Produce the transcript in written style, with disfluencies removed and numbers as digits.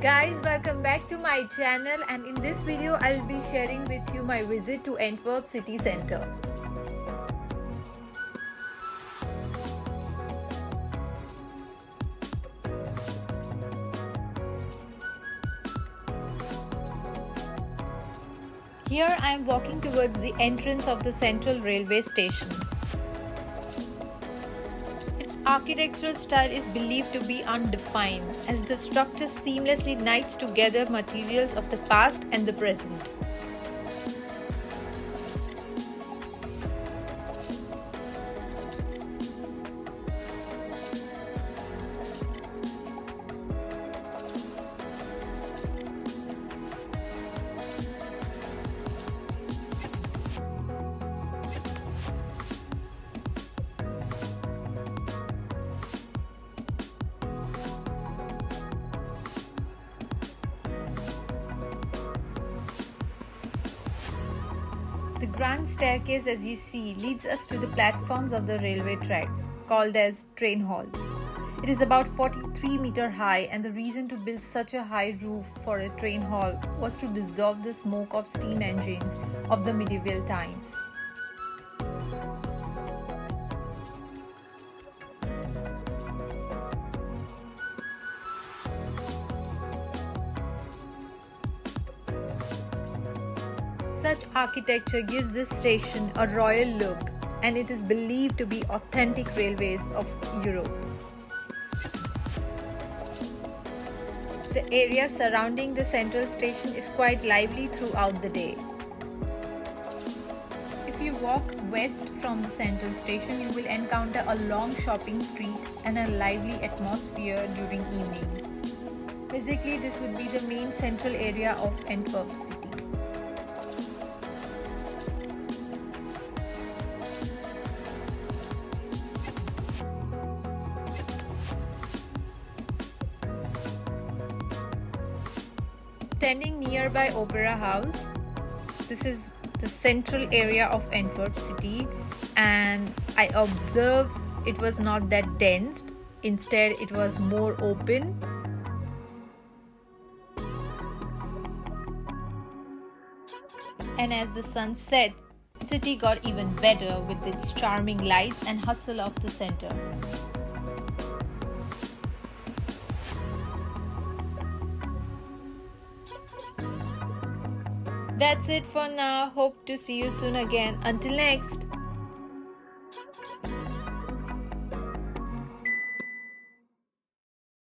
Guys, welcome back to my channel, and in this video I will be sharing with you my visit to Antwerp city center. Here I am walking towards the entrance of the central railway station. Its architectural style is believed to be undefined, as the structure seamlessly knights together materials of the past and the present. The grand staircase, as you see, leads us to the platforms of the railway tracks, called as train halls. It is about 43 meters high, and the reason to build such a high roof for a train hall was to dissolve the smoke of steam engines of the medieval times. Such architecture gives this station a royal look, and it is believed to be authentic railways of Europe. The area surrounding the central station is quite lively throughout the day. If you walk west from the central station, you will encounter a long shopping street and a lively atmosphere during evening. Basically, this would be the main central area of Antwerp city. Standing nearby Opera House, this is the central area of Antwerp city, and I observed it was not that dense. Instead, it was more open. And as the sun set, the city got even better with its charming lights and hustle of the center. That's it for now. Hope to see you soon again. Until next.